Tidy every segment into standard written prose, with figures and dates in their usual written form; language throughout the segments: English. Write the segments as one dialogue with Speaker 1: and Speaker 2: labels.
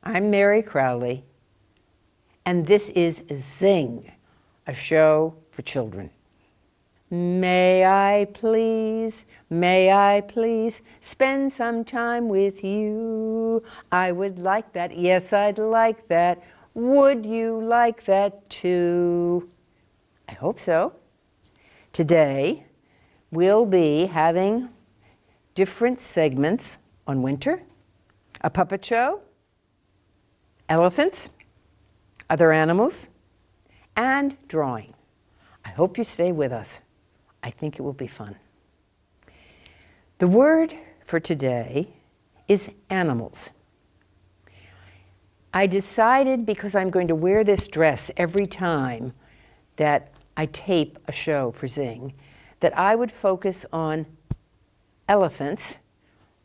Speaker 1: I'm Mary Crowley, and this is Zing, a show for children. May I please spend some time with you? I would like that, yes, I'd like that. Would you like that too? I hope so. Today, we'll be having different segments on winter, a puppet show, elephants, other animals, and drawing. I hope you stay with us. I think it will be fun. The word for today is animals. I decided, because I'm going to wear this dress every time that I tape a show for Zing, that I would focus on elephants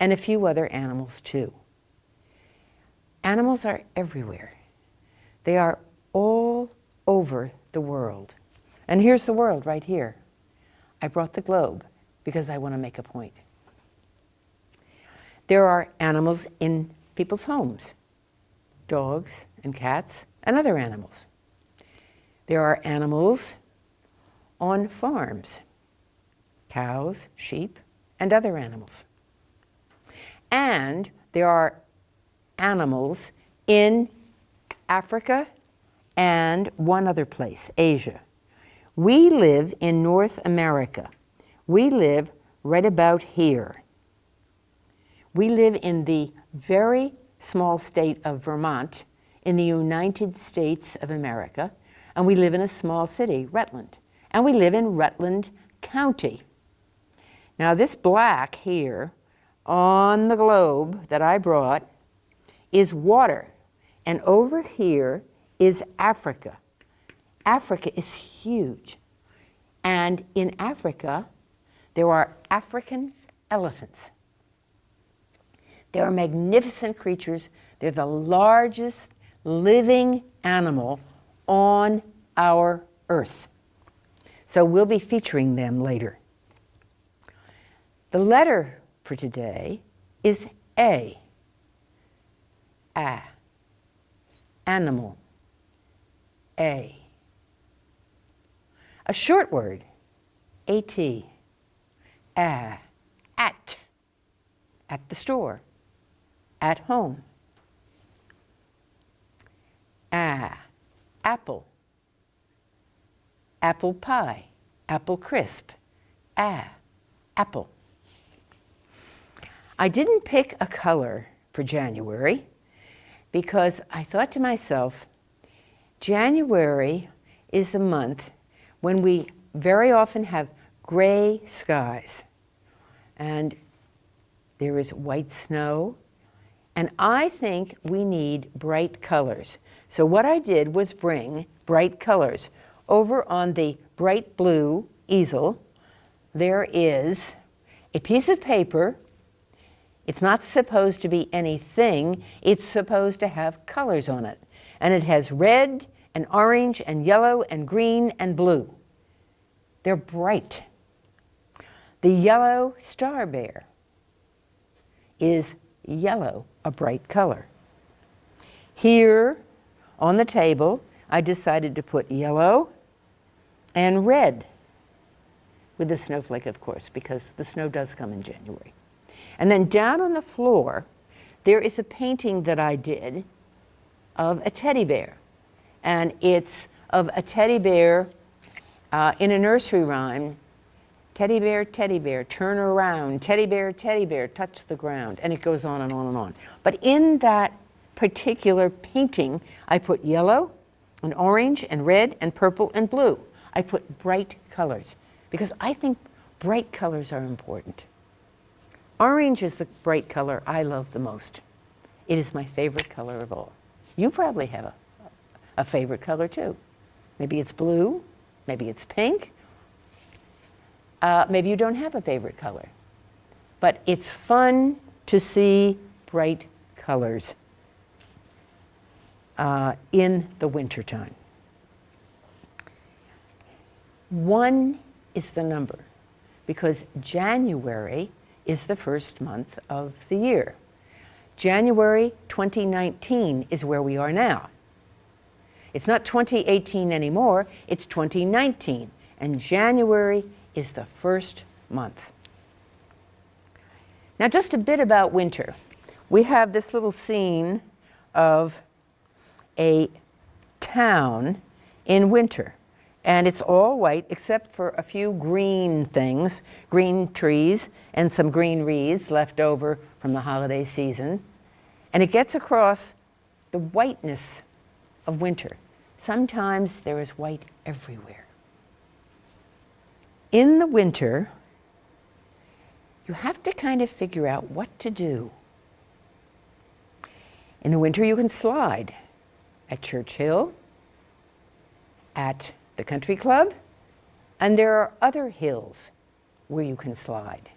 Speaker 1: and a few other animals too. Animals are everywhere. They are all over the world. And here's the world right here. I brought the globe because I want to make a point. There are animals in people's homes, dogs and cats and other animals. There are animals on farms, cows, sheep, and other animals. And there are animals in Africa and one other place, Asia. We live in North America. We live right about here. We live in the very small state of Vermont in the United States of America, and we live in a small city, Rutland, and we live in Rutland County. Now this black here on the globe that I brought is water, and over here is Africa. Africa is huge, and in Africa there are African elephants. They are magnificent creatures. They're the largest living animal on our earth. So we'll be featuring them later. The letter for today is A. Animal. A. A short word, A-T. At. At the store. At home. Apple. Apple pie. Apple crisp. Apple. I didn't pick a color for January because I thought to myself, January is a month when we very often have gray skies and there is white snow, and I think we need bright colors. So what I did was bring bright colors. Over on the bright blue easel, there is a piece of paper. It's not supposed to be anything. It's supposed to have colors on it. And it has red and orange and yellow and green and blue. They're bright. The yellow star bear is yellow, a bright color. Here on the table, I decided to put yellow and red, with the snowflake, of course, because the snow does come in January. And then down on the floor, there is a painting that I did of a teddy bear. And it's of a teddy bear in a nursery rhyme, teddy bear, turn around, teddy bear, touch the ground. And it goes on and on and on. But in that particular painting, I put yellow and orange and red and purple and blue. I put bright colors because I think bright colors are important. Orange is the bright color I love the most. It is my favorite color of all. You probably have a favorite color too. Maybe it's blue, maybe it's pink, maybe you don't have a favorite color. But it's fun to see bright colors in the wintertime. 1 is the number because January is the first month of the year. January 2019 is where we are now. It's not 2018 anymore, it's 2019, and January is the first month. Now just a bit about winter. We have this little scene of a town in winter, and it's all white except for a few green things, green trees and some green wreaths left over from the holiday season, and it gets across the whiteness of winter. Sometimes there is white everywhere. In the winter, you have to kind of figure out what to do. In the winter, you can slide at Churchill, at the country club, and there are other hills where you can slide.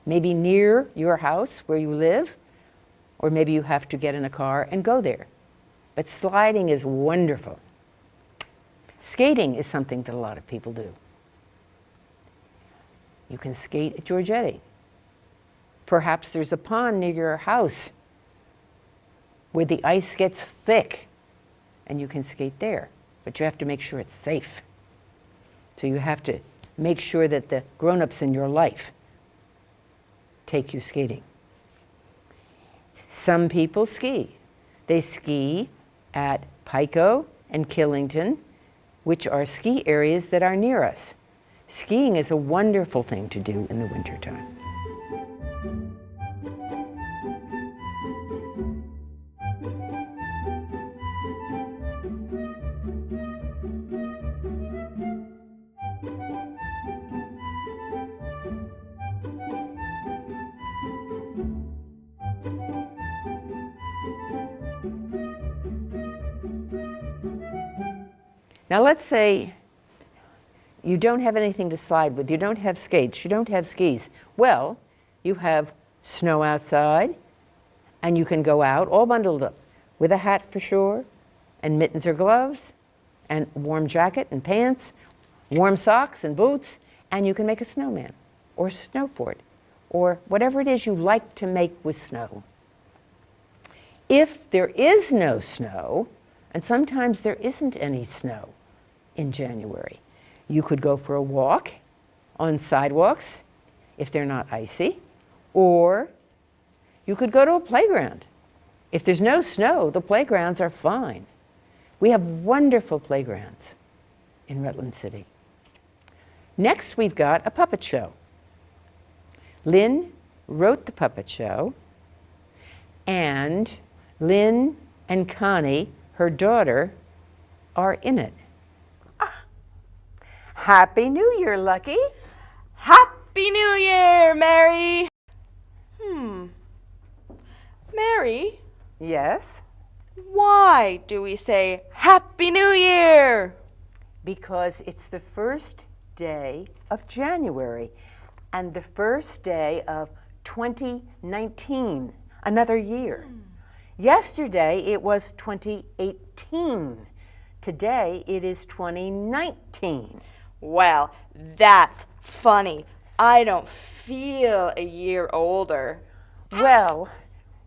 Speaker 1: Maybe near your house where you live, or maybe you have to get in a car and go there. But sliding is wonderful. Skating is something that a lot of people do. You can skate at Giorgetti. Perhaps there's a pond near your house where the ice gets thick and you can skate there. But you have to make sure it's safe. So you have to make sure that the grown-ups in your life take you skating. Some people ski. They ski at Pico and Killington, which are ski areas that are near us. Skiing is a wonderful thing to do in the wintertime. Now let's say you don't have anything to slide with, you don't have skates, you don't have skis. Well, you have snow outside, and you can go out all bundled up with a hat for sure, and mittens or gloves, and warm jacket and pants, warm socks and boots, and you can make a snowman or snow fort or whatever it is you like to make with snow. If there is no snow, and sometimes there isn't any snow in January, you could go for a walk on sidewalks if they're not icy, or you could go to a playground. If there's no snow, the playgrounds are fine. We have wonderful playgrounds in Rutland City. Next, we've got a puppet show. Lynn wrote the puppet show, and Lynn and Connie, her daughter, are in it. Happy New Year, Lucky.
Speaker 2: Happy New Year, Mary. Mary?
Speaker 1: Yes?
Speaker 2: Why do we say Happy New Year?
Speaker 1: Because it's the first day of January and the first day of 2019, another year. Yesterday it was 2018. Today it is 2019.
Speaker 2: Well, that's funny. I don't feel a year older.
Speaker 1: Well,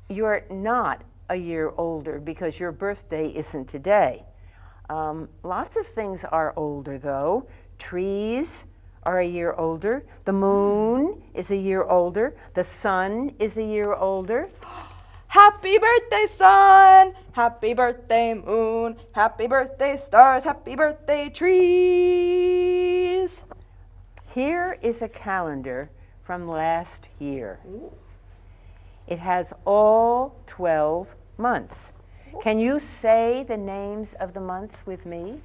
Speaker 1: you're not a year older because your birthday isn't today. Lots of things are older, though. Trees are a year older. The moon is a year older. The sun is a year older.
Speaker 2: Happy birthday, sun! Happy birthday, moon! Happy birthday, stars! Happy birthday, trees!
Speaker 1: Here is a calendar from last year. It has all 12 months. Can you say the names of the months with me?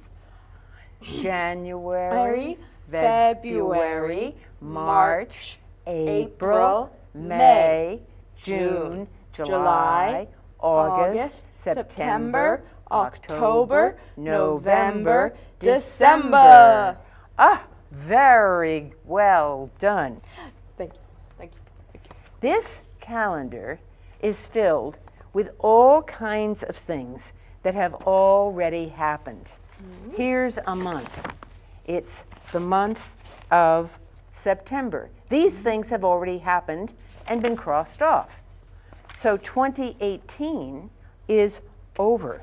Speaker 1: January, February, March, April, May, June, July, August, September, October, November, December. Ah, very well done.
Speaker 2: Thank you, thank you, thank you.
Speaker 1: This calendar is filled with all kinds of things that have already happened. Here's a month. It's the month of September. These things have already happened and been crossed off. So 2018 is over.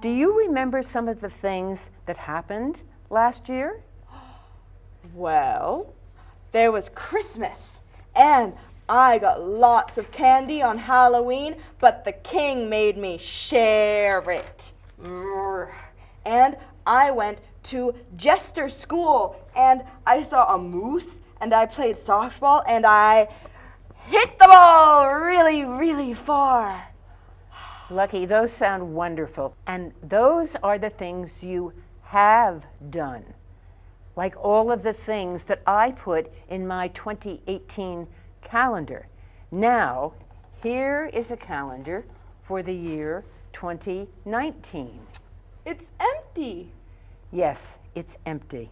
Speaker 1: Do you remember some of the things that happened last year?
Speaker 2: Well, there was Christmas, and I got lots of candy on Halloween, but the king made me share it. And I went to jester school, and I saw a moose, and I played softball, and I hit the ball really, really far.
Speaker 1: Lucky, those sound wonderful. And those are the things you have done. Like all of the things that I put in my 2018 calendar. Now, here is a calendar for the year 2019.
Speaker 2: It's empty.
Speaker 1: Yes, it's empty.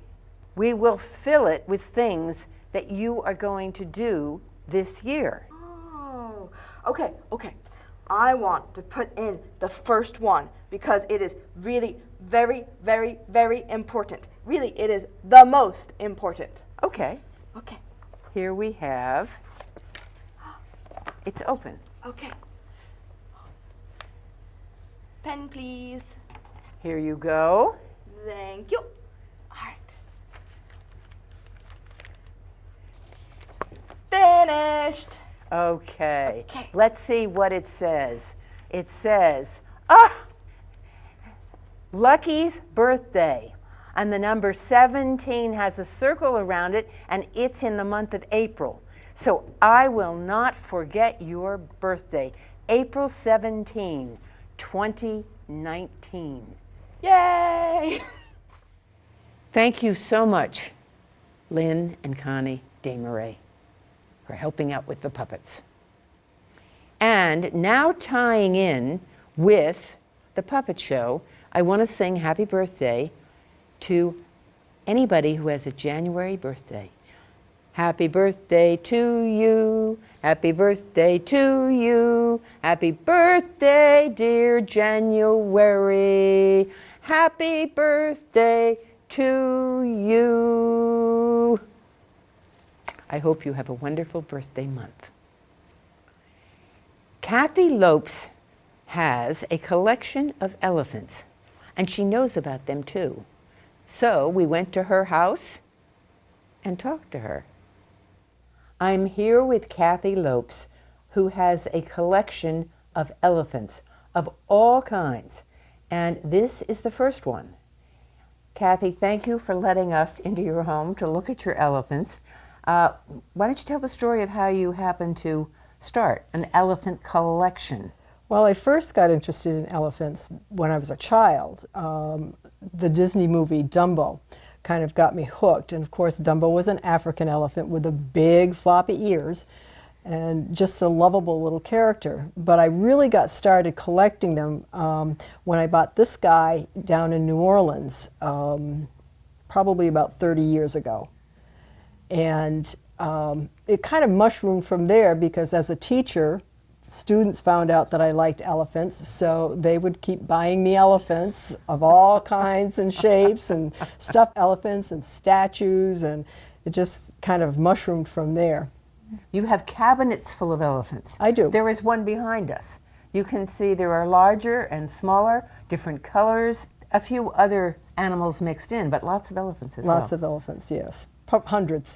Speaker 1: We will fill it with things that you are going to do this year.
Speaker 2: Oh, okay. I want to put in the first one because it is really very, very, very important. Really, it is the most important.
Speaker 1: Okay.
Speaker 2: Okay.
Speaker 1: Here we have, it's open.
Speaker 2: Okay. Pen, please.
Speaker 1: Here you go.
Speaker 2: Thank you. All right. Finished.
Speaker 1: Okay.
Speaker 2: Okay.
Speaker 1: Let's see what it says. It says, Lucky's birthday. And the number 17 has a circle around it, and it's in the month of April. So I will not forget your birthday. April 17, 2019.
Speaker 2: Yay!
Speaker 1: Thank you so much, Lynn and Connie Desmarais, for helping out with the puppets. And now tying in with the puppet show, I want to sing happy birthday to anybody who has a January birthday. Happy birthday to you, happy birthday to you, happy birthday, dear January, happy birthday to you. I hope you have a wonderful birthday month. Kathy Lopes has a collection of elephants, and she knows about them too. So we went to her house and talked to her. I'm here with Kathy Lopes, who has a collection of elephants of all kinds, and this is the first one. Kathy, thank you for letting us into your home to look at your elephants. Why don't you tell the story of how you happened to start an elephant collection?
Speaker 3: Well, I first got interested in elephants when I was a child. The Disney movie Dumbo kind of got me hooked. And of course, Dumbo was an African elephant with the big floppy ears and just a lovable little character. But I really got started collecting them when I bought this guy down in New Orleans, probably about 30 years ago. And it kind of mushroomed from there because as a teacher, students found out that I liked elephants, so they would keep buying me elephants of all kinds and shapes, and stuffed elephants and statues, and it just kind of mushroomed from there.
Speaker 1: You have cabinets full of elephants.
Speaker 3: I do.
Speaker 1: There is one behind us. You can see there are larger and smaller, different colors, a few other animals mixed in, but lots of elephants as well.
Speaker 3: Lots of elephants, yes. Hundreds.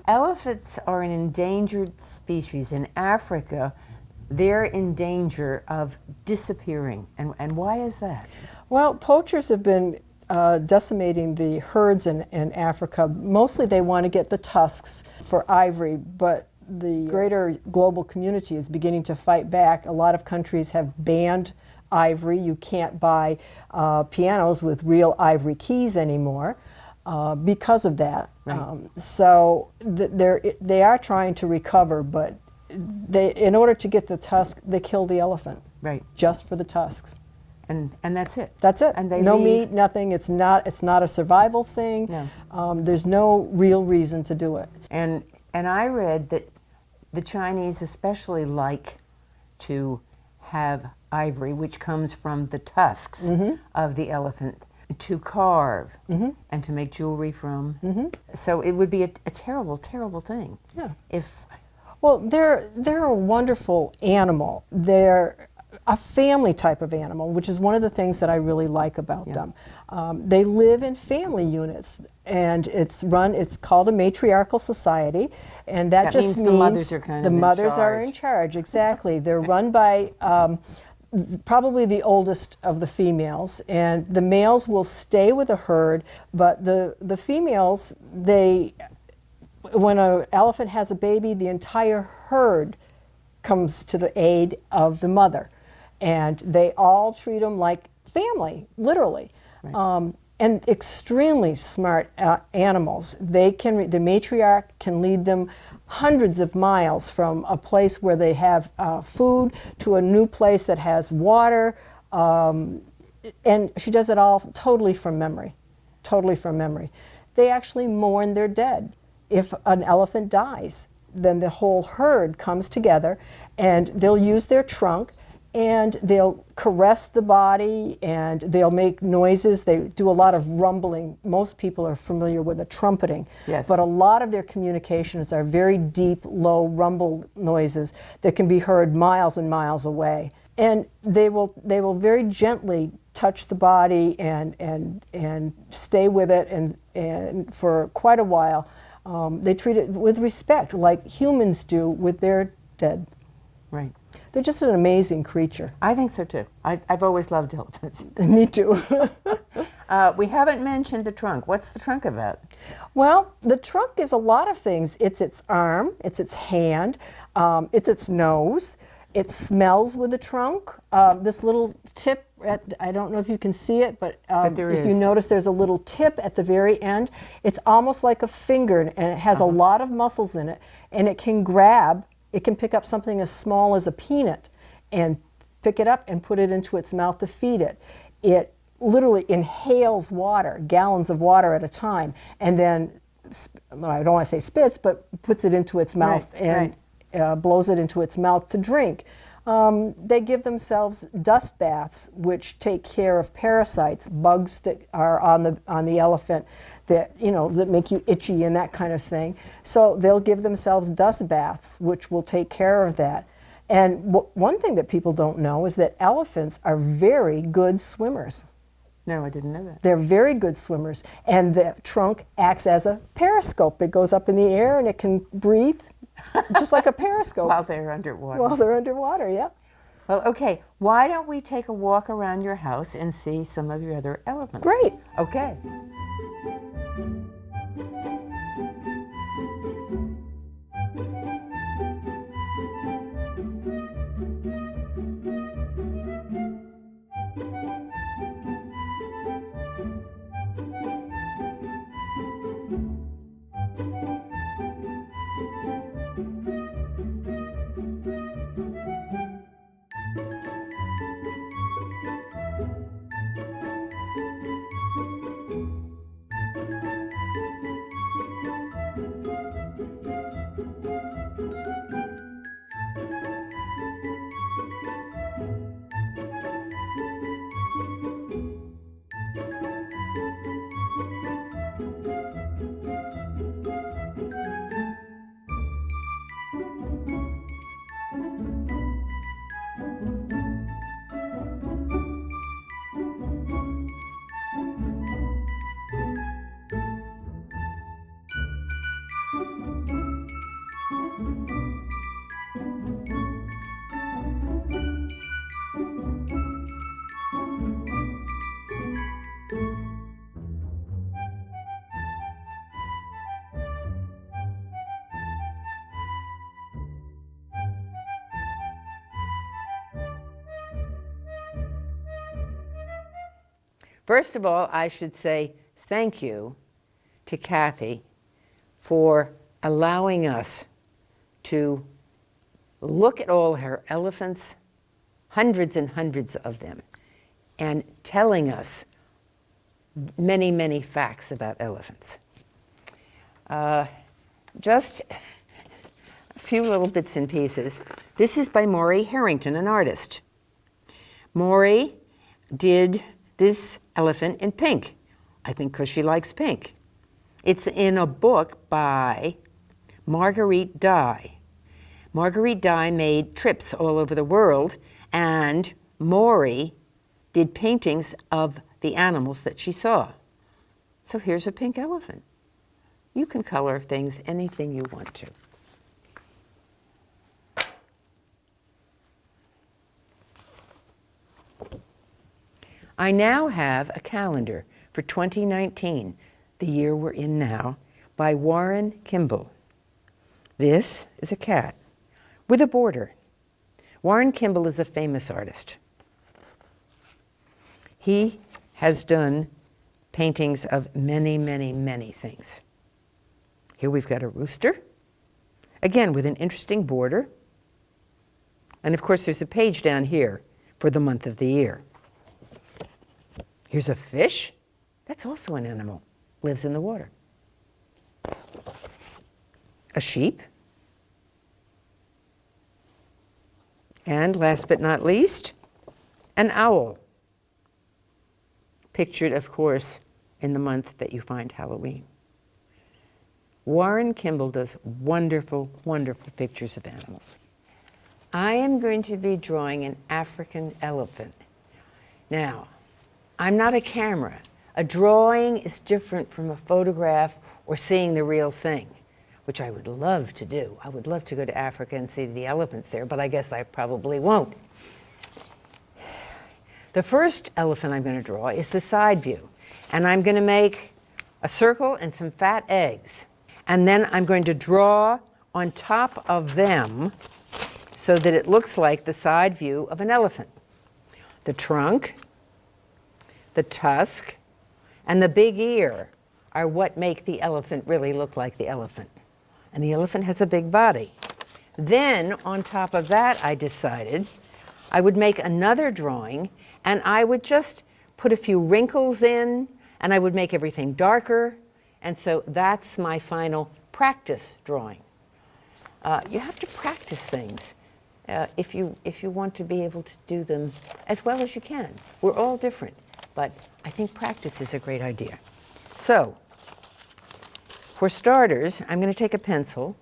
Speaker 1: Elephants are an endangered species. In Africa, they're in danger of disappearing. And why is that?
Speaker 3: Well, poachers have been decimating the herds in Africa. Mostly they want to get the tusks for ivory, but the greater global community is beginning to fight back. A lot of countries have banned ivory. You can't buy pianos with real ivory keys anymore. Because of that.
Speaker 1: Right.
Speaker 3: So they are trying to recover, but in order to get the tusk, they kill the elephant.
Speaker 1: Right.
Speaker 3: Just for the tusks.
Speaker 1: And that's it.
Speaker 3: That's it.
Speaker 1: And they
Speaker 3: no
Speaker 1: leave.
Speaker 3: meat, nothing. It's not a survival thing.
Speaker 1: No.
Speaker 3: There's no real reason to do it.
Speaker 1: And I read that the Chinese especially like to have ivory, which comes from the tusks of the elephant, to carve and to make jewelry from. So it would be a terrible, terrible thing
Speaker 3: Yeah.
Speaker 1: if
Speaker 3: Well, they're a wonderful animal. They're a family type of animal, which is one of the things that I really like about them. They live in family units, and it's called a matriarchal society, and that just
Speaker 1: means the mothers are kind
Speaker 3: the
Speaker 1: of in
Speaker 3: mothers are
Speaker 1: charge.
Speaker 3: in charge. Exactly. They're run by probably the oldest of the females, and the males will stay with the herd, but the females, when an elephant has a baby, the entire herd comes to the aid of the mother, and they all treat them like family, literally.
Speaker 1: Right.
Speaker 3: And extremely smart animals. The matriarch can lead them hundreds of miles from a place where they have food to a new place that has water, and she does it all totally from memory, totally from memory. They actually mourn their dead. If an elephant dies, then the whole herd comes together, and they'll use their trunk, and they'll caress the body, and they'll make noises. They do a lot of rumbling. Most people are familiar with the trumpeting,
Speaker 1: Yes.
Speaker 3: but a lot of their communications are very deep, low rumble noises that can be heard miles and miles away. And they will very gently touch the body and stay with it, and for quite a while. They treat it with respect, like humans do with their dead.
Speaker 1: Right.
Speaker 3: They're just an amazing creature.
Speaker 1: I think so too. I've always loved elephants.
Speaker 3: Me too.
Speaker 1: We haven't mentioned the trunk. What's the trunk about?
Speaker 3: Well, the trunk is a lot of things. It's its arm, it's its hand, it's its nose. It smells with the trunk. This little tip, I don't know if you can see it, but
Speaker 1: there
Speaker 3: if
Speaker 1: is.
Speaker 3: you notice there's a little tip at the very end. It's almost like a finger, and it has a lot of muscles in it, and it can pick up something as small as a peanut and pick it up and put it into its mouth to feed it. It literally inhales water, gallons of water at a time, and then, I don't want to say spits, but puts it into its mouth and blows it into its mouth to drink. They give themselves dust baths, which take care of parasites, bugs that are on the elephant that make you itchy and that kind of thing. So they'll give themselves dust baths, which will take care of that. And one thing that people don't know is that elephants are very good swimmers.
Speaker 1: No, I didn't know that.
Speaker 3: They're very good swimmers, and the trunk acts as a periscope. It goes up in the air and it can breathe just like a periscope.
Speaker 1: While they're underwater.
Speaker 3: While they're underwater, yeah.
Speaker 1: Well, okay. Why don't we take a walk around your house and see some of your other elephants?
Speaker 3: Great.
Speaker 1: Okay. First of all, I should say thank you to Kathy for allowing us to look at all her elephants, hundreds and hundreds of them, and telling us many, many facts about elephants. Just a few little bits and pieces. This is by Maury Harrington, an artist. Maury did this elephant in pink, I think because she likes pink. It's in a book by Marguerite Dye. Marguerite Dye made trips all over the world, and Maury did paintings of the animals that she saw. So here's a pink elephant. You can color things anything you want to. I now have a calendar for 2019, the year we're in now, by Warren Kimball. This is a cat with a border. Warren Kimball is a famous artist. He has done paintings of many, many, many things. Here we've got a rooster, again with an interesting border. And of course there's a page down here for the month of the year. Here's a fish. That's also an animal, lives in the water. A sheep. And last but not least, an owl. Pictured, of course, in the month that you find Halloween. Warren Kimball does wonderful, wonderful pictures of animals. I am going to be drawing an African elephant. Now, I'm not a camera. A drawing is different from a photograph or seeing the real thing, which I would love to do. I would love to go to Africa and see the elephants there, but I guess I probably won't. The first elephant I'm going to draw is the side view, and I'm going to make a circle and some fat eggs, and then I'm going to draw on top of them so that it looks like the side view of an elephant. The trunk, the tusk, and the big ear are what make the elephant really look like the elephant. And the elephant has a big body. Then, on top of that, I decided I would make another drawing, and I would just put a few wrinkles in, and I would make everything darker, and so that's my final practice drawing. You have to practice things if you want to be able to do them as well as you can. We're all different, but I think practice is a great idea. So, for starters, I'm going to take a pencil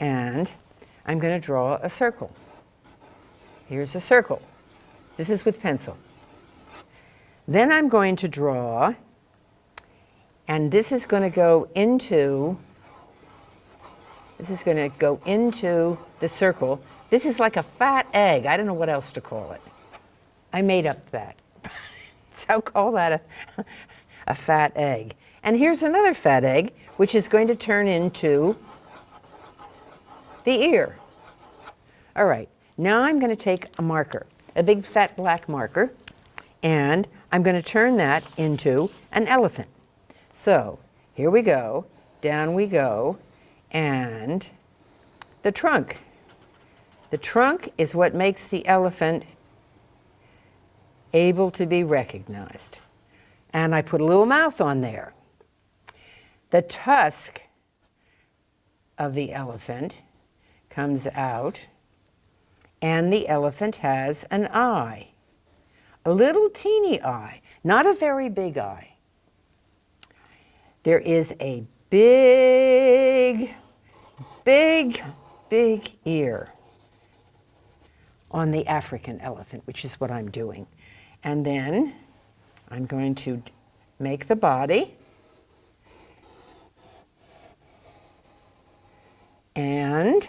Speaker 1: and I'm going to draw a circle. Here's a circle. This is with pencil. Then I'm going to draw, and this is going to go into the circle. This is like a fat egg. I don't know what else to call it. I made up that. So I'll call that a fat egg. And here's another fat egg, which is going to turn into the ear. All right, now I'm going to take a marker, a big fat black marker, and I'm going to turn that into an elephant. So here we go, down we go, and the trunk. The trunk is what makes the elephant able to be recognized. And I put a little mouth on there. The tusk of the elephant comes out, and the elephant has an eye, a little teeny eye, not a very big eye. There is a big, big, big ear on the African elephant, which is what I'm doing. And then I'm going to make the body. And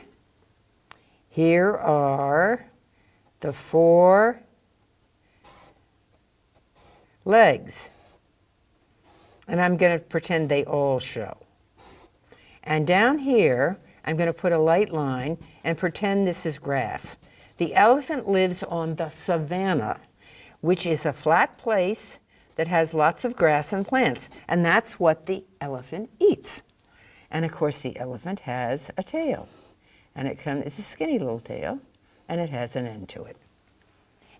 Speaker 1: here are the 4 legs. And I'm going to pretend they all show. And down here, I'm going to put a light line and pretend this is grass. The elephant lives on the savanna, which is a flat place that has lots of grass and plants. And that's what the elephant eats. And of course, the elephant has a tail. And it's a skinny little tail, and it has an end to it.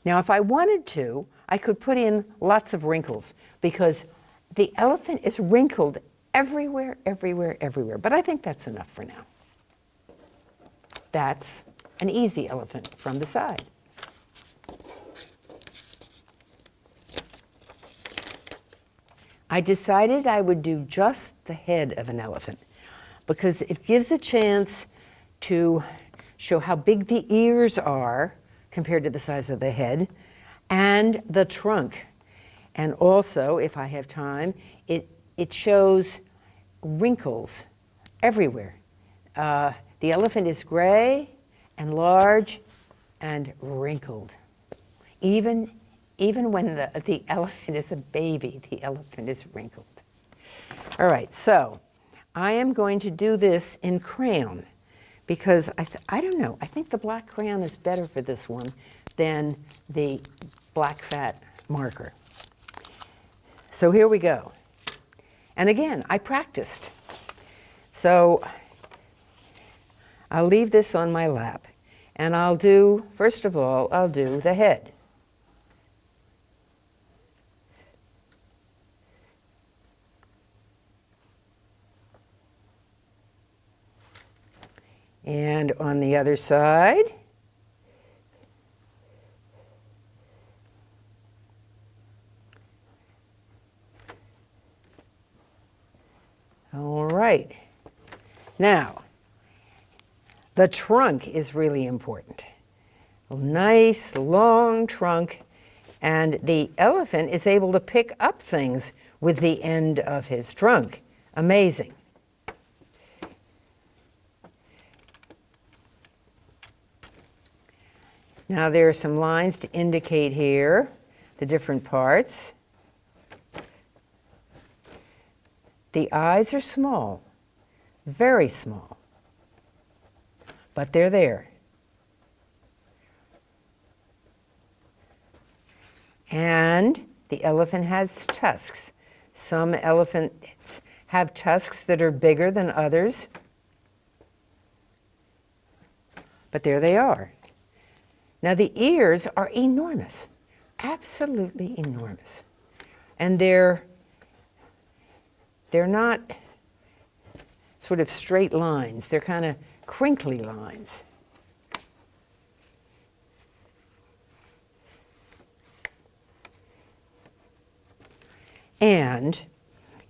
Speaker 1: Now, if I wanted to, I could put in lots of wrinkles, because the elephant is wrinkled everywhere, everywhere, everywhere. But I think that's enough for now. That's an easy elephant from the side. I decided I would do just the head of an elephant, because it gives a chance to show how big the ears are compared to the size of the head, and the trunk. And also, if I have time, it shows wrinkles everywhere. The elephant is gray and large and wrinkled. Even when the elephant is a baby, the elephant is wrinkled. All right, so I am going to do this in crayon because I don't know, I think the black crayon is better for this one than the black fat marker. So here we go. And again, I practiced. So I'll leave this on my lap and I'll do, first of all, I'll do the head. And on the other side, all right. Now, the trunk is really important. A nice long trunk, and the elephant is able to pick up things with the end of his trunk. Amazing. Now there are some lines to indicate here the different parts. The eyes are small, very small, but they're there. And the elephant has tusks. Some elephants have tusks that are bigger than others, but there they are. Now the ears are enormous, absolutely enormous. And they're not sort of straight lines, they're kind of crinkly lines. And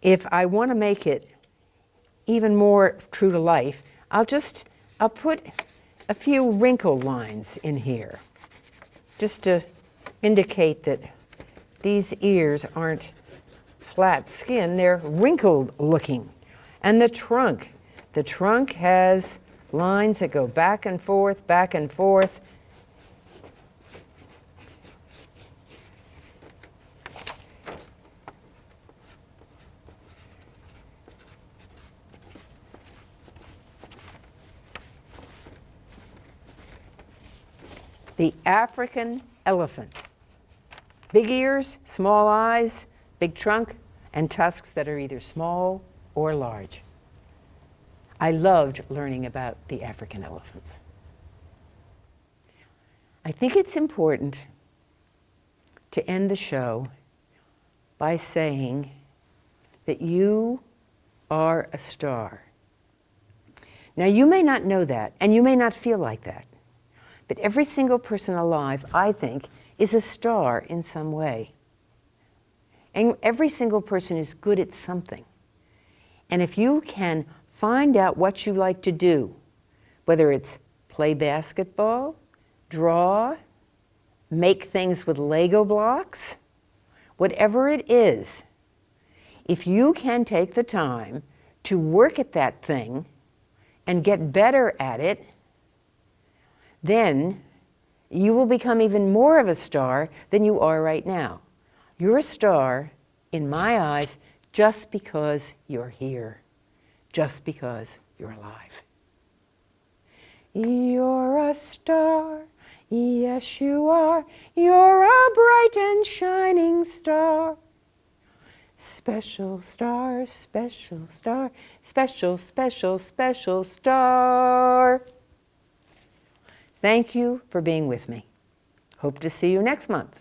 Speaker 1: if I want to make it even more true to life, I'll put a few wrinkle lines in here, just to indicate that these ears aren't flat skin, they're wrinkled looking. And the trunk has lines that go back and forth, back and forth. The African elephant. Big ears, small eyes, big trunk, and tusks that are either small or large. I loved learning about the African elephants. I think it's important to end the show by saying that you are a star. Now, you may not know that, and you may not feel like that. But every single person alive, I think, is a star in some way. And every single person is good at something. And if you can find out what you like to do, whether it's play basketball, draw, make things with Lego blocks, whatever it is, if you can take the time to work at that thing and get better at it, then you will become even more of a star than you are right now. You're a star, in my eyes, just because you're here, just because you're alive. You're a star, yes you are. You're a bright and shining star. Special star, special star, special, special, special star. Thank you for being with me. Hope to see you next month.